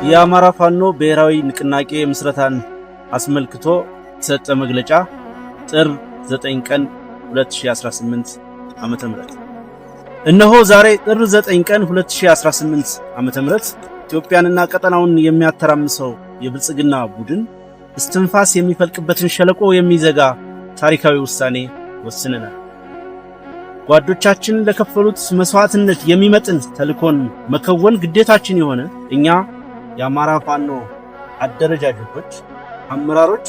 የአማራ ፋኖ ብሔራዊ ንቅናቄ ምስረታን አስመልክቶ የተሰጠ መግለጫ ጥር 9 ቀን 2018 ዓመተ ምህረት እነሆ ዛሬ ጥር 9 ቀን 2018 ዓመተ ምህረት ኢትዮጵያንና ቀጠናውን የሚያተራምሰው የብልጽግና ቡድን እስትንፋስ የሚፈልቅበትን ሸለቆ የሚዘጋ ታሪካዊ ውሳኔ ወስነናል። ጓዶቻችን ለከፈሉት መስዋዕትነት የሚመጥን ተልኮን መከወን ግዴታችን የሆነ እኛ የአማራ ፋኖ አደረጃጀቶች፣ አመራሮች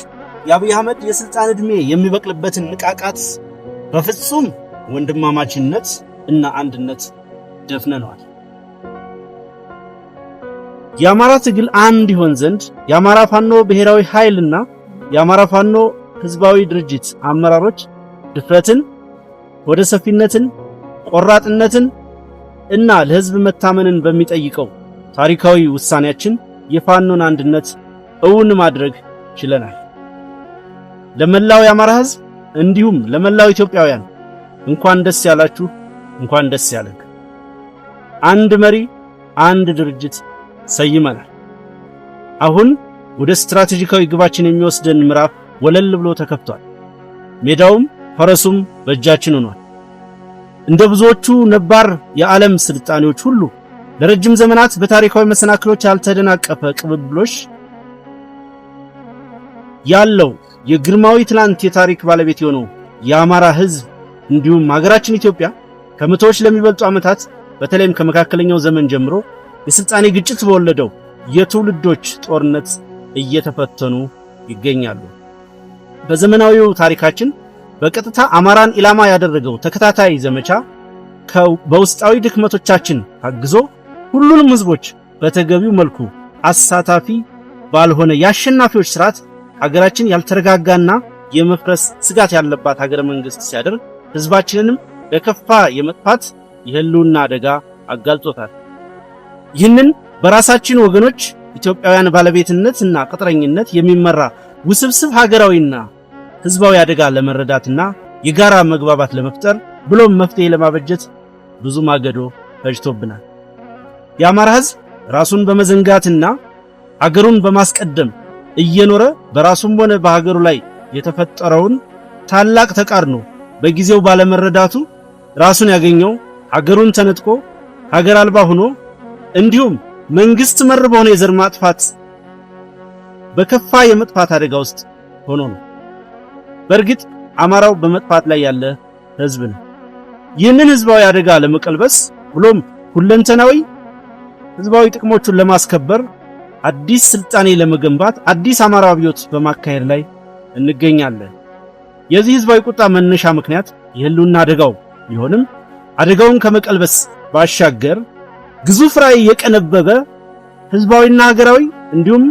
የአብይ አህመድ የስልጣን ዕድሜ የሚበቅልበትን ንቃቃት በፍጹም ወንድማማችነት እና አንድነት ደፍነነዋል። የአማራ ትግል አንድ ይሆን ዘንድ የአማራ ፋኖ ብሔራዊ ኃይልና የአማራ ፋኖ ህዝባዊ ድርጅት አመራሮች ድፍረትን፣ ወደ ሰፊነትን፣ ቆራጥነትን እና ለህዝብ መታመንን በሚጠይቀው ታሪካዊ ውሳኔያችን የፋኖን አንድነት እውን ማድረግ ችለናል። ለመላው የአማራ ህዝብ እንዲሁም ለመላው ኢትዮጵያውያን እንኳን ደስ ያላችሁ፣ እንኳን ደስ ያለን። አንድ መሪ፣ አንድ ድርጅት ሰይመናል። አሁን ወደ ስትራቴጂካዊ ግባችን የሚወስደን ምዕራፍ ወለል ብሎ ተከፍቷል። ሜዳውም ፈረሱም በእጃችን ሆኗል። እንደ ብዙዎቹ ነባር የዓለም ስልጣኔዎች ሁሉ ለረጅም ዘመናት በታሪካዊ መሰናክሎች ያልተደናቀፈ ቅብብሎሽ ያለው የግርማዊ ትላንት የታሪክ ባለቤት የሆነው የአማራ ህዝብ እንዲሁም ሀገራችን ኢትዮጵያ ከመቶዎች ለሚበልጡ ዓመታት በተለይም ከመካከለኛው ዘመን ጀምሮ የስልጣኔ ግጭት በወለደው የትውልዶች ጦርነት እየተፈተኑ ይገኛሉ። በዘመናዊው ታሪካችን በቀጥታ አማራን ኢላማ ያደረገው ተከታታይ ዘመቻ በውስጣዊ ድክመቶቻችን ታግዞ ሁሉንም ህዝቦች በተገቢው መልኩ አሳታፊ ባልሆነ የአሸናፊዎች ስርዓት ሀገራችን ያልተረጋጋና የመፍረስ ስጋት ያለባት ሀገረ መንግስት ሲያደርግ ህዝባችንንም ለከፋ የመጥፋት የህልውና አደጋ አጋልጦታል። ይህንን በራሳችን ወገኖች ኢትዮጵያውያን ባለቤትነትና ቅጥረኝነት የሚመራ ውስብስብ ሀገራዊና ህዝባዊ አደጋ ለመረዳትና የጋራ መግባባት ለመፍጠር ብሎም መፍትሄ ለማበጀት ብዙ ማገዶ ፈጅቶብናል። የአማራ ህዝብ ራሱን በመዘንጋትና ሀገሩን በማስቀደም እየኖረ በራሱም ሆነ በሀገሩ ላይ የተፈጠረውን ታላቅ ተቃርኖ በጊዜው ባለመረዳቱ ራሱን ያገኘው ሀገሩን ተነጥቆ ሀገር አልባ ሆኖ እንዲሁም መንግስት መር በሆነ የዘር ማጥፋት በከፋ የመጥፋት አደጋ ውስጥ ሆኖ ነው። በእርግጥ አማራው በመጥፋት ላይ ያለ ህዝብ ነው። ይህንን ህዝባዊ አደጋ ለመቀልበስ ብሎም ሁለንተናዊ ህዝባዊ ጥቅሞቹን ለማስከበር አዲስ ስልጣኔ ለመገንባት አዲስ አማራ አብዮት በማካሄድ ላይ እንገኛለን። የዚህ ህዝባዊ ቁጣ መነሻ ምክንያት የህልውና አደጋው ቢሆንም አደጋውን ከመቀልበስ ባሻገር ግዙፍ ራዕይ የቀነበበ ህዝባዊና ሀገራዊ እንዲሁም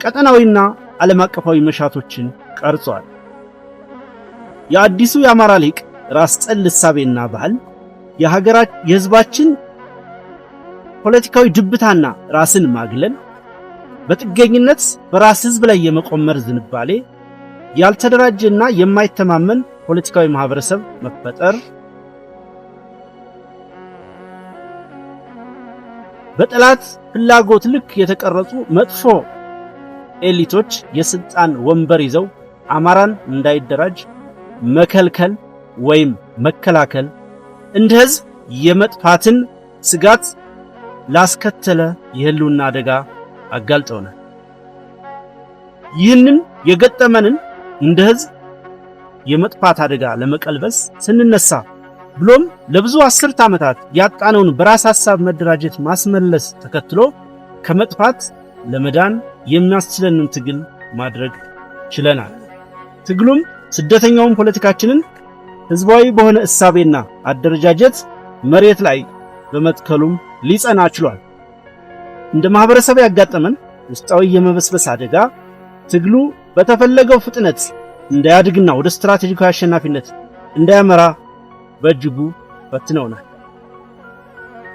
ቀጠናዊና ዓለም አቀፋዊ መሻቶችን ቀርጿል። የአዲሱ የአማራ ሊቅ ራስ ጠል እሳቤና ባህል የህዝባችን ፖለቲካዊ ድብታና ራስን ማግለል፣ በጥገኝነት በራስ ህዝብ ላይ የመቆመር ዝንባሌ፣ ያልተደራጀና የማይተማመን ፖለቲካዊ ማህበረሰብ መፈጠር፣ በጠላት ፍላጎት ልክ የተቀረጹ መጥፎ ኤሊቶች የስልጣን ወንበር ይዘው አማራን እንዳይደራጅ መከልከል ወይም መከላከል እንደ ህዝብ የመጥፋትን ስጋት ላስከተለ የህልውና አደጋ አጋልጠውናል። ይህንን የገጠመንን እንደ ህዝብ የመጥፋት አደጋ ለመቀልበስ ስንነሳ ብሎም ለብዙ አስርት ዓመታት ያጣነውን በራስ ሐሳብ መደራጀት ማስመለስ ተከትሎ ከመጥፋት ለመዳን የሚያስችለንን ትግል ማድረግ ችለናል። ትግሉም ስደተኛውን ፖለቲካችንን ህዝባዊ በሆነ እሳቤና አደረጃጀት መሬት ላይ በመትከሉም ሊጸና ችሏል። እንደ ማህበረሰብ ያጋጠመን ውስጣዊ የመበስበስ አደጋ ትግሉ በተፈለገው ፍጥነት እንዳያድግና ወደ ስትራቴጂካዊ አሸናፊነት እንዳያመራ በእጅጉ ፈትነውናል።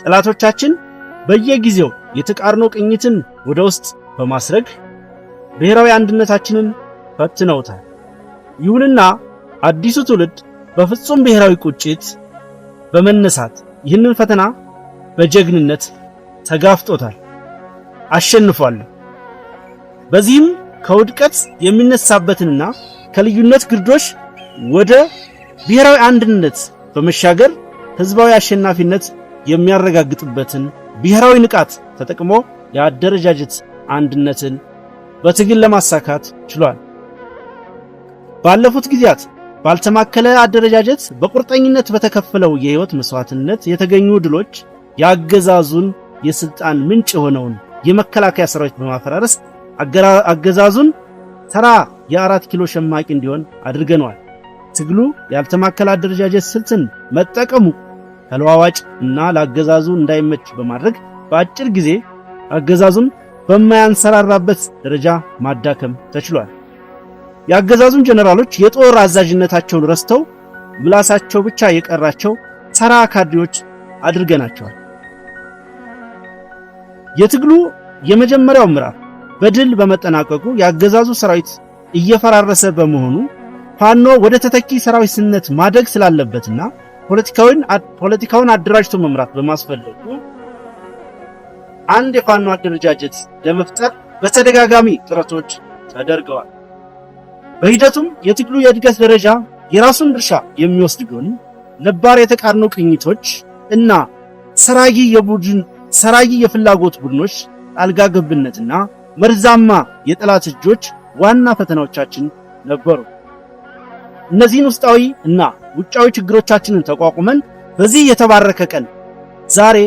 ጠላቶቻችን በየጊዜው የተቃርኖ ቅኝትን ወደ ውስጥ በማስረግ ብሔራዊ አንድነታችንን ፈትነውታል። ይሁንና አዲሱ ትውልድ በፍጹም ብሔራዊ ቁጭት በመነሳት ይህንን ፈተና በጀግንነት ተጋፍጦታል። አሸንፏል። በዚህም ከውድቀት የሚነሳበትንና ከልዩነት ግርዶሽ ወደ ብሔራዊ አንድነት በመሻገር ህዝባዊ አሸናፊነት የሚያረጋግጥበትን ብሔራዊ ንቃት ተጠቅሞ የአደረጃጀት አንድነትን በትግል ለማሳካት ችሏል። ባለፉት ጊዜያት ባልተማከለ አደረጃጀት በቁርጠኝነት በተከፈለው የህይወት መስዋዕትነት የተገኙ ድሎች የአገዛዙን የስልጣን ምንጭ የሆነውን የመከላከያ ሰራዊት በማፈራረስ አገዛዙን ተራ የ4 ኪሎ ሸማቂ እንዲሆን አድርገነዋል። ትግሉ ያልተማከለ አደረጃጀት ስልትን መጠቀሙ ተለዋዋጭ እና ለአገዛዙ እንዳይመች በማድረግ በአጭር ጊዜ አገዛዙን በማያንሰራራበት ደረጃ ማዳከም ተችሏል። የአገዛዙን ጀነራሎች የጦር አዛዥነታቸውን ረስተው ምላሳቸው ብቻ የቀራቸው ተራ ካድሬዎች አድርገናቸዋል። የትግሉ የመጀመሪያው ምዕራፍ በድል በመጠናቀቁ የአገዛዙ ሰራዊት እየፈራረሰ በመሆኑ ፋኖ ወደ ተተኪ ሰራዊትነት ማደግ ስላለበትና ፖለቲካውን አደራጅቶ መምራት በማስፈለጉ አንድ የፋኖ አደረጃጀት ለመፍጠር በተደጋጋሚ ጥረቶች ተደርገዋል። በሂደቱም የትግሉ የእድገት ደረጃ የራሱን ድርሻ የሚወስድ ቢሆን ነባር የተቃርኖ ቅኝቶች እና ሰራይ የፍላጎት ቡድኖች ጣልቃ ገብነትና መርዛማ የጠላት እጆች ዋና ፈተናዎቻችን ነበሩ። እነዚህን ውስጣዊ እና ውጫዊ ችግሮቻችንን ተቋቁመን በዚህ የተባረከ ቀን ዛሬ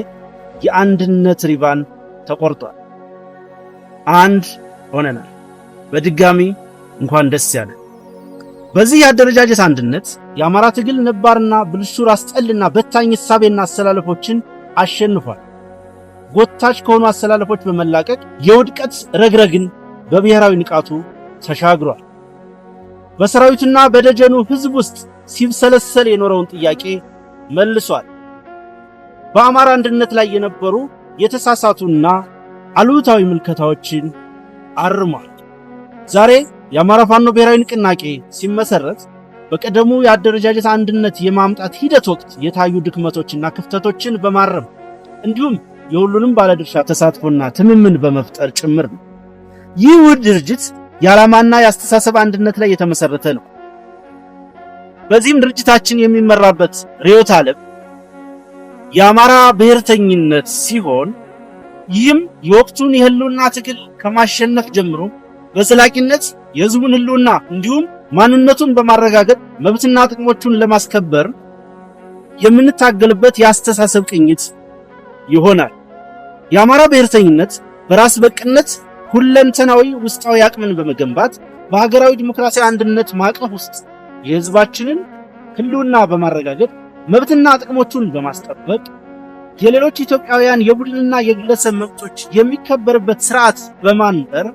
የአንድነት ሪባን ተቆርጧል። አንድ ሆነናል። በድጋሚ እንኳን ደስ ያለ። በዚህ የአደረጃጀት አንድነት የአማራ ትግል ነባርና ብልሹ ራስ ጠልና በታኝ እሳቤና አሰላለፎችን አሸንፏል። ጎታች ከሆኑ አሰላለፎች በመላቀቅ የውድቀት ረግረግን በብሔራዊ ንቃቱ ተሻግሯል። በሰራዊቱና በደጀኑ ህዝብ ውስጥ ሲብሰለሰል የኖረውን ጥያቄ መልሷል። በአማራ አንድነት ላይ የነበሩ የተሳሳቱና አሉታዊ ምልከታዎችን አርሟል። ዛሬ የአማራ ፋኖ ብሔራዊ ንቅናቄ ሲመሰረት በቀደሙ የአደረጃጀት አንድነት የማምጣት ሂደት ወቅት የታዩ ድክመቶችና ክፍተቶችን በማረም እንዲሁም የሁሉንም ባለድርሻ ተሳትፎና ትምምን በመፍጠር ጭምር ነው። ይህ ውህድ ድርጅት የዓላማና የአስተሳሰብ አንድነት ላይ የተመሰረተ ነው። በዚህም ድርጅታችን የሚመራበት ርዕዮተ ዓለም የአማራ ብሔርተኝነት ሲሆን ይህም የወቅቱን የህልውና ትግል ከማሸነፍ ጀምሮ በዘላቂነት የህዝቡን ህልውና እንዲሁም ማንነቱን በማረጋገጥ መብትና ጥቅሞቹን ለማስከበር የምንታገልበት የአስተሳሰብ ቅኝት ይሆናል። የአማራ ብሔርተኝነት በራስ በቅነት ሁለንተናዊ ውስጣዊ አቅምን በመገንባት በሀገራዊ ዲሞክራሲያዊ አንድነት ማዕቀፍ ውስጥ የህዝባችንን ህልውና በማረጋገጥ መብትና ጥቅሞቹን በማስጠበቅ የሌሎች ኢትዮጵያውያን የቡድንና የግለሰብ መብቶች የሚከበርበት ስርዓት በማንበር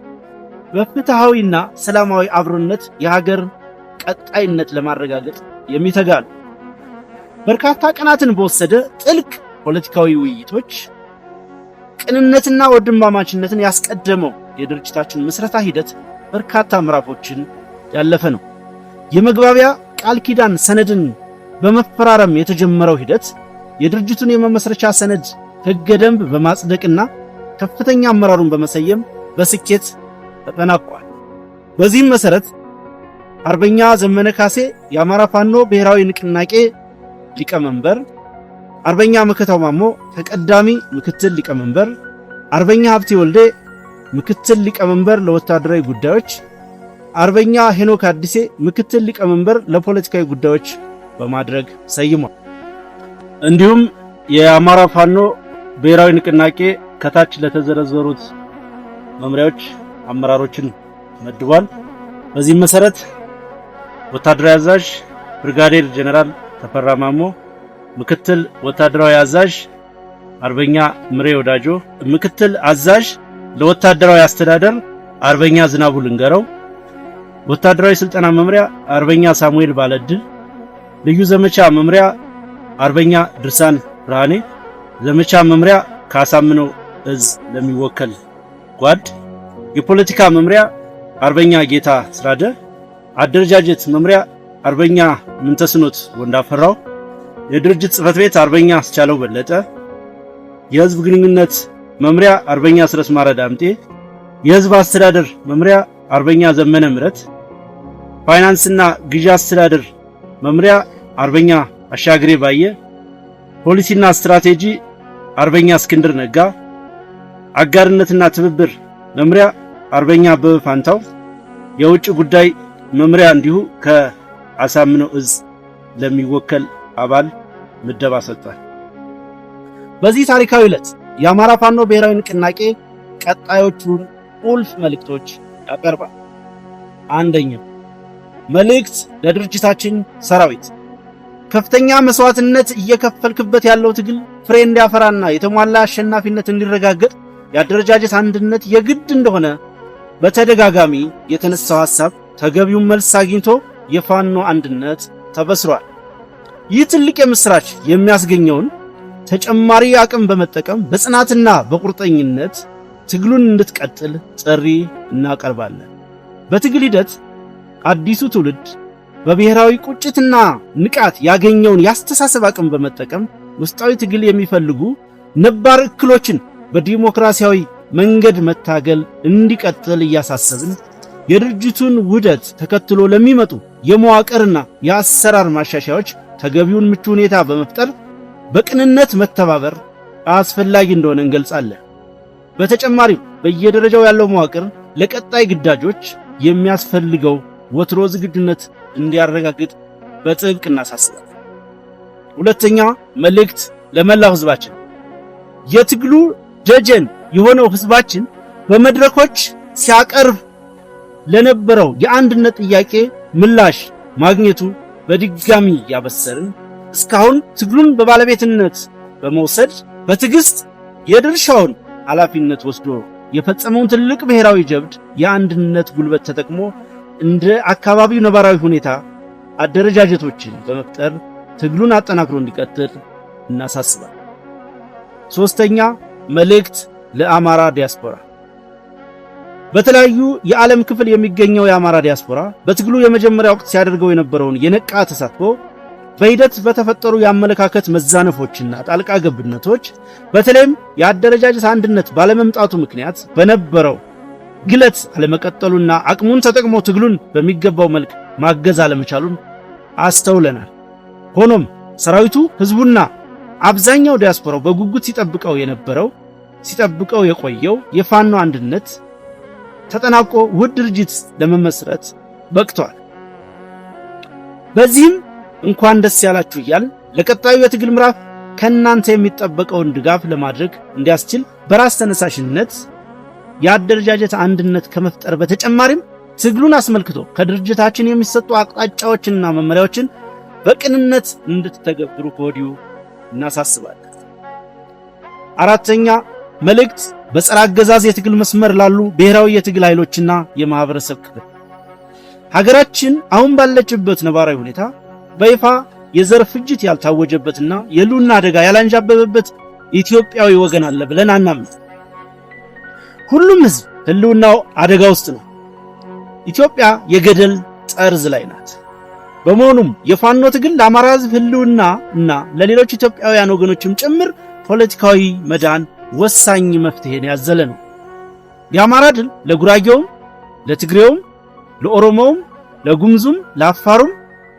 በፍትሃዊና ሰላማዊ አብሮነት የሀገር ቀጣይነት ለማረጋገጥ የሚተጋ ነው። በርካታ ቀናትን በወሰደ ጥልቅ ፖለቲካዊ ውይይቶች ቅንነትና ወንድማማችነትን ያስቀደመው የድርጅታችን ምስረታ ሂደት በርካታ ምዕራፎችን ያለፈ ነው። የመግባቢያ ቃል ኪዳን ሰነድን በመፈራረም የተጀመረው ሂደት የድርጅቱን የመመስረቻ ሰነድ ህገ ደንብ በማጽደቅና ከፍተኛ አመራሩን በመሰየም በስኬት ተጠናቋል። በዚህም መሰረት አርበኛ ዘመነ ካሴ የአማራ ፋኖ ብሔራዊ ንቅናቄ ሊቀመንበር፣ አርበኛ መከታው ማሞ ተቀዳሚ ምክትል ሊቀመንበር፣ አርበኛ ሀብቴ ወልዴ ምክትል ሊቀመንበር ለወታደራዊ ጉዳዮች፣ አርበኛ ሄኖክ አዲሴ ምክትል ሊቀመንበር ለፖለቲካዊ ጉዳዮች በማድረግ ሰይሟል። እንዲሁም የአማራ ፋኖ ብሔራዊ ንቅናቄ ከታች ለተዘረዘሩት መምሪያዎች አመራሮችን መድቧል። በዚህም መሰረት ወታደራዊ አዛዥ ብርጋዴር ጀነራል ተፈራ ማሞ፣ ምክትል ወታደራዊ አዛዥ አርበኛ ምሬ ወዳጆ፣ ምክትል አዛዥ ለወታደራዊ አስተዳደር አርበኛ ዝናቡ ልንገረው፣ ወታደራዊ ስልጠና መምሪያ አርበኛ ሳሙኤል ባለድል፣ ልዩ ዘመቻ መምሪያ አርበኛ ድርሳን ብርሃኔ፣ ዘመቻ መምሪያ ካሳምነው እዝ ለሚወከል ጓድ፣ የፖለቲካ መምሪያ አርበኛ ጌታ ስራደ፣ አደረጃጀት መምሪያ አርበኛ ምንተስኖት ወንዳፈራው፣ የድርጅት ጽህፈት ቤት አርበኛ አስቻለው በለጠ፣ የህዝብ ግንኙነት መምሪያ አርበኛ ስረስ ማረ ዳምጤ፣ የህዝብ አስተዳደር መምሪያ አርበኛ ዘመነ ምረት፣ ፋይናንስና ግዢ አስተዳደር መምሪያ አርበኛ አሻግሬ ባየ፣ ፖሊሲና ስትራቴጂ አርበኛ እስክንድር ነጋ፣ አጋርነትና ትብብር መምሪያ አርበኛ አበበ ፋንታው፣ የውጭ ጉዳይ መምሪያ እንዲሁ ከአሳምነው እዝ ለሚወከል አባል ምደባ ሰጥቷል። በዚህ ታሪካዊ ዕለት የአማራ ፋኖ ብሔራዊ ንቅናቄ ቀጣዮቹን ቁልፍ መልእክቶች ያቀርባል። አንደኛ፣ መልእክት ለድርጅታችን ሰራዊት። ከፍተኛ መስዋዕትነት እየከፈልክበት ያለው ትግል ፍሬ እንዲያፈራና የተሟላ አሸናፊነት እንዲረጋገጥ የአደረጃጀት አንድነት የግድ እንደሆነ በተደጋጋሚ የተነሳው ሐሳብ ተገቢውን መልስ አግኝቶ የፋኖ አንድነት ተበስሯል። ይህ ትልቅ የምስራች የሚያስገኘውን ተጨማሪ አቅም በመጠቀም በጽናትና በቁርጠኝነት ትግሉን እንድትቀጥል ጥሪ እናቀርባለን። በትግል ሂደት አዲሱ ትውልድ በብሔራዊ ቁጭትና ንቃት ያገኘውን ያስተሳሰብ አቅም በመጠቀም ውስጣዊ ትግል የሚፈልጉ ነባር እክሎችን በዲሞክራሲያዊ መንገድ መታገል እንዲቀጥል እያሳሰብን የድርጅቱን ውህደት ተከትሎ ለሚመጡ የመዋቅርና የአሰራር ማሻሻያዎች ተገቢውን ምቹ ሁኔታ በመፍጠር በቅንነት መተባበር አስፈላጊ እንደሆነ እንገልጻለን። በተጨማሪም በየደረጃው ያለው መዋቅር ለቀጣይ ግዳጆች የሚያስፈልገው ወትሮ ዝግጁነት እንዲያረጋግጥ በጥብቅ እናሳስባለን። ሁለተኛ፣ መልእክት ለመላው ህዝባችን። የትግሉ ደጀን የሆነው ህዝባችን በመድረኮች ሲያቀርብ ለነበረው የአንድነት ጥያቄ ምላሽ ማግኘቱ በድጋሚ ያበሰርን፣ እስካሁን ትግሉን በባለቤትነት በመውሰድ በትዕግስት የድርሻውን ኃላፊነት ወስዶ የፈጸመውን ትልቅ ብሔራዊ ጀብድ የአንድነት ጉልበት ተጠቅሞ እንደ አካባቢው ነባራዊ ሁኔታ አደረጃጀቶችን በመፍጠር ትግሉን አጠናክሮ እንዲቀጥል እናሳስባለን። ሶስተኛ፣ መልእክት ለአማራ ዲያስፖራ። በተለያዩ የዓለም ክፍል የሚገኘው የአማራ ዲያስፖራ በትግሉ የመጀመሪያ ወቅት ሲያደርገው የነበረውን የነቃ ተሳትፎ በሂደት በተፈጠሩ የአመለካከት መዛነፎችና ጣልቃ ገብነቶች በተለይም የአደረጃጀት አንድነት ባለመምጣቱ ምክንያት በነበረው ግለት አለመቀጠሉና አቅሙን ተጠቅሞ ትግሉን በሚገባው መልክ ማገዝ አለመቻሉን አስተውለናል። ሆኖም ሰራዊቱ፣ ህዝቡና አብዛኛው ዲያስፖራው በጉጉት ሲጠብቀው የቆየው የፋኖ አንድነት ተጠናቆ ውህድ ድርጅት ለመመስረት በቅቷል። በዚህም እንኳን ደስ ያላችሁ እያል ለቀጣዩ የትግል ምዕራፍ ከናንተ የሚጠበቀውን ድጋፍ ለማድረግ እንዲያስችል በራስ ተነሳሽነት የአደረጃጀት አንድነት ከመፍጠር በተጨማሪም ትግሉን አስመልክቶ ከድርጅታችን የሚሰጡ አቅጣጫዎችንና መመሪያዎችን በቅንነት እንድትተገብሩ ከወዲሁ እናሳስባለን። አራተኛ፣ መልእክት በጸረ አገዛዝ የትግል መስመር ላሉ ብሔራዊ የትግል ኃይሎችና የማህበረሰብ ክፍል። ሀገራችን አሁን ባለችበት ነባራዊ ሁኔታ በይፋ የዘር ፍጅት ያልታወጀበትና የህልውና አደጋ ያላንዣበበበት ኢትዮጵያዊ ወገን አለ ብለን አናምንም። ሁሉም ህዝብ ህልውናው አደጋ ውስጥ ነው። ኢትዮጵያ የገደል ጠርዝ ላይ ናት። በመሆኑም የፋኖ ትግል ለአማራ ህዝብ ህልውና እና ለሌሎች ኢትዮጵያውያን ወገኖችም ጭምር ፖለቲካዊ መዳን ወሳኝ መፍትሄን ያዘለ ነው። የአማራ ድል ለጉራጌውም፣ ለትግሬውም፣ ለኦሮሞውም፣ ለጉምዙም፣ ለአፋሩም፣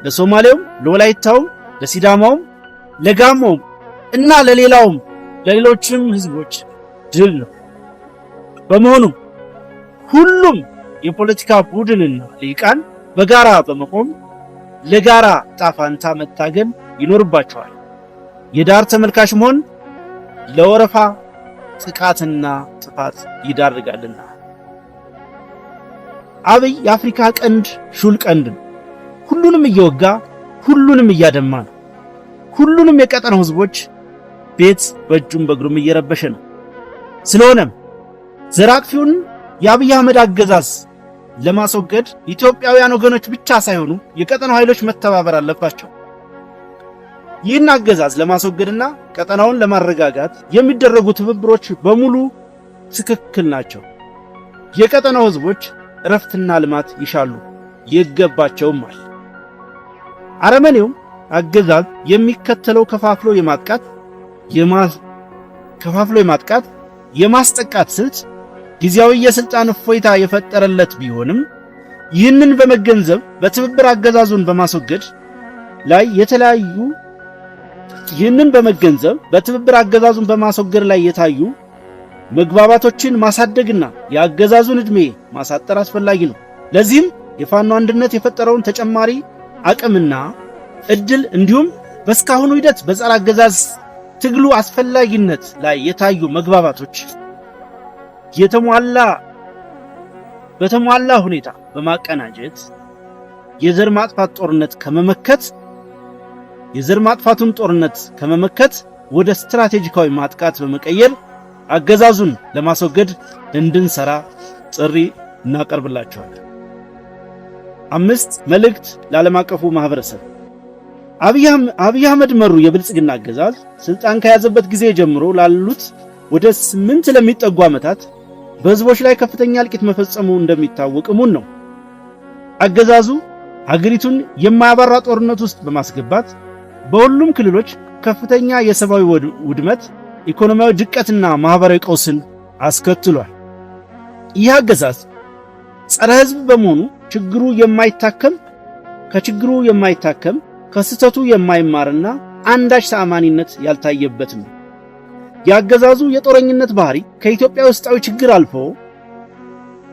ለሶማሌውም፣ ለወላይታውም፣ ለሲዳማውም፣ ለጋሞውም እና ለሌሎችም ህዝቦች ድል ነው። በመሆኑም ሁሉም የፖለቲካ ቡድንና ሊቃን በጋራ በመቆም ለጋራ ጣፋንታ መታገል ይኖርባቸዋል። የዳር ተመልካች መሆን ለወረፋ ጥቃትና ጥፋት ይዳርጋልና። አብይ የአፍሪካ ቀንድ ሹል ቀንድ ነው። ሁሉንም እየወጋ ሁሉንም እያደማ ነው። ሁሉንም የቀጠናው ህዝቦች ቤት በእጁም በእግሩም እየረበሸ ነው። ስለሆነም ዘራፊውን የአብይ አህመድ አገዛዝ ለማስወገድ ኢትዮጵያውያን ወገኖች ብቻ ሳይሆኑ የቀጠናው ኃይሎች መተባበር አለባቸው። ይህን አገዛዝ ለማስወገድና ቀጠናውን ለማረጋጋት የሚደረጉ ትብብሮች በሙሉ ትክክል ናቸው። የቀጠናው ህዝቦች እረፍትና ልማት ይሻሉ ይገባቸውማል። አረመኔው አገዛዝ የሚከተለው ከፋፍሎ የማጥቃት የማስጠቃት ስልት ጊዜያዊ የስልጣን እፎይታ የፈጠረለት ቢሆንም ይህንን በመገንዘብ በትብብር አገዛዙን በማስወገድ ላይ የታዩ መግባባቶችን ማሳደግና የአገዛዙን ዕድሜ ማሳጠር አስፈላጊ ነው። ለዚህም የፋኖ አንድነት የፈጠረውን ተጨማሪ አቅምና እድል እንዲሁም በስካሁኑ ሂደት በጸረ አገዛዝ ትግሉ አስፈላጊነት ላይ የታዩ መግባባቶች በተሟላ ሁኔታ በማቀናጀት የዘር ማጥፋቱን ጦርነት ከመመከት ወደ ስትራቴጂካዊ ማጥቃት በመቀየር አገዛዙን ለማስወገድ እንድንሰራ ጥሪ እናቀርብላችኋለን። 5 መልእክት ለዓለም አቀፉ ማህበረሰብ። አብይ አህመድ መሩ የብልጽግና አገዛዝ ስልጣን ከያዘበት ጊዜ ጀምሮ ላሉት ወደ 8 ለሚጠጉ ዓመታት በህዝቦች ላይ ከፍተኛ እልቂት መፈጸሙ እንደሚታወቅ እሙን ነው። አገዛዙ ሀገሪቱን የማያባራ ጦርነት ውስጥ በማስገባት በሁሉም ክልሎች ከፍተኛ የሰብአዊ ውድመት፣ ኢኮኖሚያዊ ድቀትና ማህበራዊ ቀውስን አስከትሏል። ይህ አገዛዝ ጸረ ህዝብ በመሆኑ ከችግሩ የማይታከም ከስህተቱ የማይማርና አንዳች ተአማኒነት ያልታየበት ነው። የአገዛዙ የጦረኝነት ባህሪ ከኢትዮጵያ ውስጣዊ ችግር አልፎ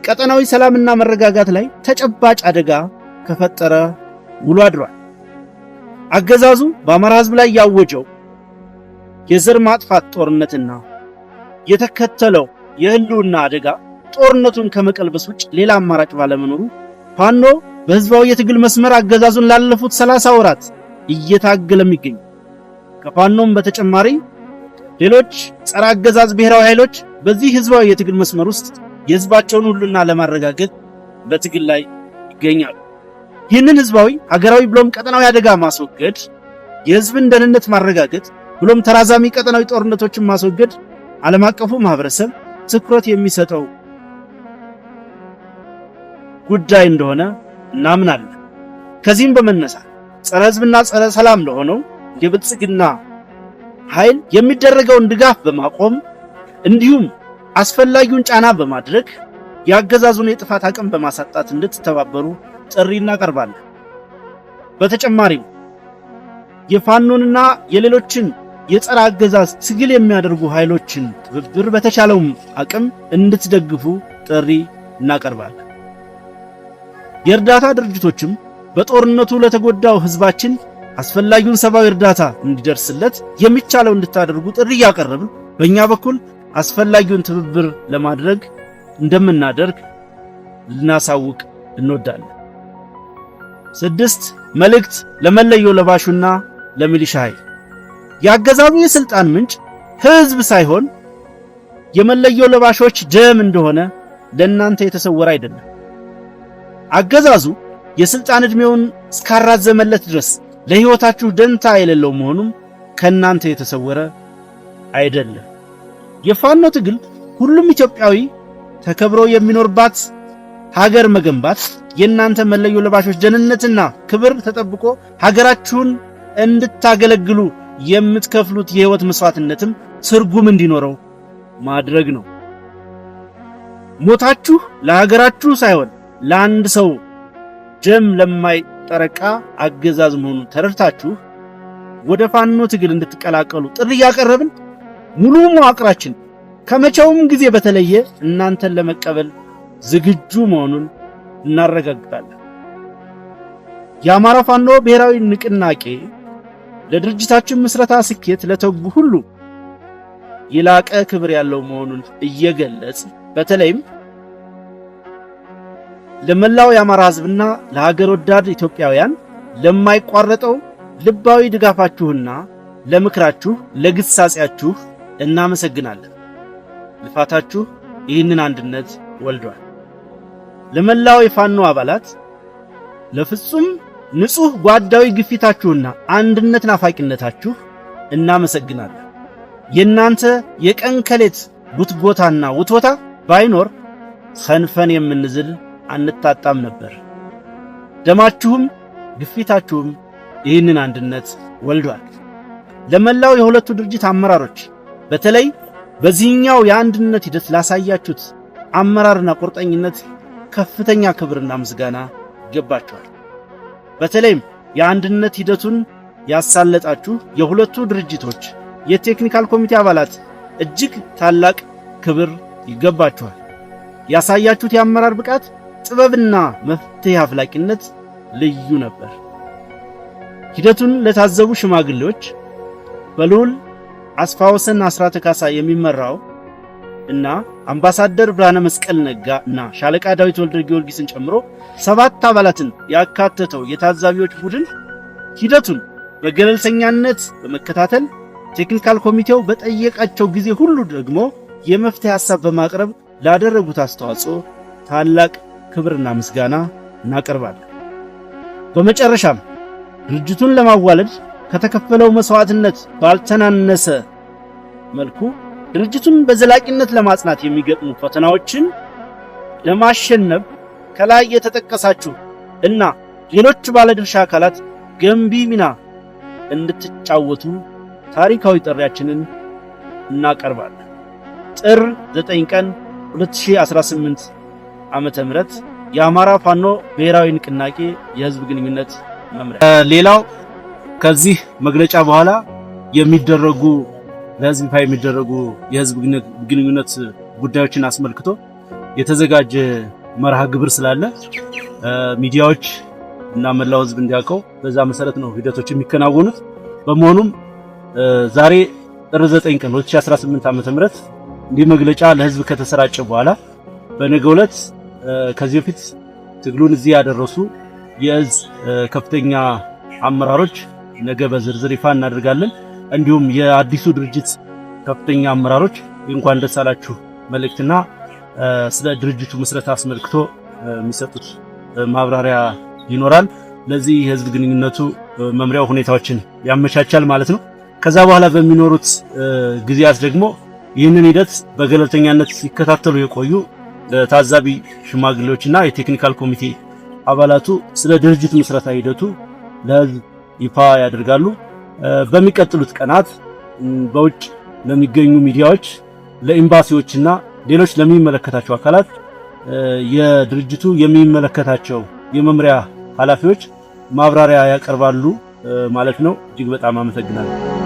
ቀጠናዊ ሰላምና መረጋጋት ላይ ተጨባጭ አደጋ ከፈጠረ ውሎ አድሯል። አገዛዙ በአማራ ህዝብ ላይ ያወጀው የዘር ማጥፋት ጦርነትና የተከተለው የህልውና አደጋ ጦርነቱን ከመቀልበስ ውጭ ሌላ አማራጭ ባለመኖሩ ፋኖ በህዝባዊ የትግል መስመር አገዛዙን ላለፉት 30 ወራት እየታገለም ይገኛል። ከፋኖም በተጨማሪ ሌሎች ጸረ አገዛዝ ብሔራዊ ኃይሎች በዚህ ህዝባዊ የትግል መስመር ውስጥ የህዝባቸውን ሁሉና ለማረጋገጥ በትግል ላይ ይገኛሉ። ይህንን ህዝባዊ ሀገራዊ ብሎም ቀጠናዊ አደጋ ማስወገድ፣ የህዝብን ደህንነት ማረጋገጥ ብሎም ተራዛሚ ቀጠናዊ ጦርነቶችን ማስወገድ ዓለም አቀፉ ማህበረሰብ ትኩረት የሚሰጠው ጉዳይ እንደሆነ እናምናለን። ከዚህም በመነሳት ጸረ ህዝብና ጸረ ሰላም ለሆነው የብልጽግና ኃይል የሚደረገውን ድጋፍ በማቆም እንዲሁም አስፈላጊውን ጫና በማድረግ የአገዛዙን የጥፋት አቅም በማሳጣት እንድትተባበሩ ጥሪ እናቀርባለን። በተጨማሪም የፋኖንና የሌሎችን የጸረ አገዛዝ ትግል የሚያደርጉ ኃይሎችን ትብብር በተቻለው አቅም እንድትደግፉ ጥሪ እናቀርባለን። የእርዳታ ድርጅቶችም በጦርነቱ ለተጎዳው ህዝባችን አስፈላጊውን ሰብአዊ እርዳታ እንዲደርስለት የሚቻለው እንድታደርጉ ጥሪ እያቀረብን በእኛ በኩል አስፈላጊውን ትብብር ለማድረግ እንደምናደርግ ልናሳውቅ እንወዳለን። 6 መልእክት ለመለዮ ለባሹና ለሚሊሻ ኃይል። የአገዛዙ የስልጣን ምንጭ ህዝብ ሳይሆን የመለዮ ለባሾች ደም እንደሆነ ለእናንተ የተሰወረ አይደለም። አገዛዙ የስልጣን ዕድሜውን እስካራዘመለት ድረስ ለህይወታችሁ ደንታ የሌለው መሆኑም ከናንተ የተሰወረ አይደለም። የፋኖ ትግል ሁሉም ኢትዮጵያዊ ተከብሮ የሚኖርባት ሀገር መገንባት የናንተ መለዮ ለባሾች ደህንነትና ክብር ተጠብቆ ሀገራችሁን እንድታገለግሉ የምትከፍሉት የህይወት መስዋዕትነትም ትርጉም እንዲኖረው ማድረግ ነው። ሞታችሁ ለሀገራችሁ ሳይሆን ለአንድ ሰው ደም ለማይጠረቃ አገዛዝ መሆኑን ተረድታችሁ ወደ ፋኖ ትግል እንድትቀላቀሉ ጥሪ ያቀረብን ሙሉ መዋቅራችን ከመቼውም ጊዜ በተለየ እናንተን ለመቀበል ዝግጁ መሆኑን እናረጋግጣለን። የአማራ ፋኖ ብሔራዊ ንቅናቄ ለድርጅታችን ምስረታ ስኬት ለተጉ ሁሉ የላቀ ክብር ያለው መሆኑን እየገለጽ በተለይም ለመላው የአማራ ህዝብና ለሀገር ወዳድ ኢትዮጵያውያን ለማይቋረጠው ልባዊ ድጋፋችሁና ለምክራችሁ ለግሳጼያችሁ እናመሰግናለን። ልፋታችሁ ይህንን አንድነት ወልዷል። ለመላው የፋኖ አባላት ለፍጹም ንጹህ ጓዳዊ ግፊታችሁና አንድነት ናፋቂነታችሁ እናመሰግናለን። የናንተ የቀን ከሌት ጉትጎታና ውትወታ ባይኖር ሰንፈን የምንዝል አንታጣም ነበር። ደማችሁም ግፊታችሁም ይህንን አንድነት ወልዷል። ለመላው የሁለቱ ድርጅት አመራሮች በተለይ በዚህኛው የአንድነት ሂደት ላሳያችሁት አመራርና ቁርጠኝነት ከፍተኛ ክብርና ምስጋና ይገባችኋል። በተለይም የአንድነት ሂደቱን ያሳለጣችሁ የሁለቱ ድርጅቶች የቴክኒካል ኮሚቴ አባላት እጅግ ታላቅ ክብር ይገባችኋል። ያሳያችሁት የአመራር ብቃት፣ ጥበብና መፍትሄ አፍላቂነት ልዩ ነበር። ሂደቱን ለታዘቡ ሽማግሌዎች በልዑል አስፋወሰን አስራተ ካሳ የሚመራው እና አምባሳደር ብርሃነ መስቀል ነጋ እና ሻለቃ ዳዊት ወልደ ጊዮርጊስን ጨምሮ 7 አባላትን ያካተተው የታዛቢዎች ቡድን ሂደቱን በገለልተኛነት በመከታተል ቴክኒካል ኮሚቴው በጠየቃቸው ጊዜ ሁሉ ደግሞ የመፍትሄ ሐሳብ በማቅረብ ላደረጉት አስተዋጽኦ ታላቅ ክብርና ምስጋና እናቀርባለን። በመጨረሻም ድርጅቱን ለማዋለድ ከተከፈለው መስዋዕትነት ባልተናነሰ መልኩ ድርጅቱን በዘላቂነት ለማጽናት የሚገጥሙ ፈተናዎችን ለማሸነፍ ከላይ የተጠቀሳችሁ እና ሌሎች ባለድርሻ አካላት ገንቢ ሚና እንድትጫወቱ ታሪካዊ ጥሪያችንን እናቀርባለን። ጥር 9 ቀን 2018 ዓመተ ምህረት የአማራ ፋኖ ብሔራዊ ንቅናቄ የህዝብ ግንኙነት መምሪያ። ሌላው ከዚህ መግለጫ በኋላ የሚደረጉ ለህዝብ ይፋ የሚደረጉ የህዝብ ግንኙነት ጉዳዮችን አስመልክቶ የተዘጋጀ መርሃ ግብር ስላለ ሚዲያዎች እና መላው ህዝብ እንዲያውቀው በዛ መሰረት ነው ሂደቶች የሚከናወኑት። በመሆኑም ዛሬ ጥር 9 ቀን 2018 ዓመተ ምህረት እንዲህ መግለጫ ለህዝብ ከተሰራጨ በኋላ በነገው ዕለት ከዚህ በፊት ትግሉን እዚህ ያደረሱ የእዝ ከፍተኛ አመራሮች ነገ በዝርዝር ይፋ እናደርጋለን። እንዲሁም የአዲሱ ድርጅት ከፍተኛ አመራሮች እንኳን ደስ አላችሁ መልእክትና ስለ ድርጅቱ መስረት አስመልክቶ የሚሰጡት ማብራሪያ ይኖራል። ለዚህ የህዝብ ግንኙነቱ መምሪያው ሁኔታዎችን ያመቻቻል ማለት ነው። ከዛ በኋላ በሚኖሩት ጊዜያት ደግሞ ይህንን ሂደት በገለልተኛነት ሲከታተሉ የቆዩ ታዛቢ ሽማግሌዎችና የቴክኒካል ኮሚቴ አባላቱ ስለ ድርጅቱ መስረታ ሂደቱ ለህዝብ ይፋ ያደርጋሉ። በሚቀጥሉት ቀናት በውጭ ለሚገኙ ሚዲያዎች፣ ለኤምባሲዎችና ሌሎች ለሚመለከታቸው አካላት የድርጅቱ የሚመለከታቸው የመምሪያ ኃላፊዎች ማብራሪያ ያቀርባሉ ማለት ነው። እጅግ በጣም አመሰግናለሁ።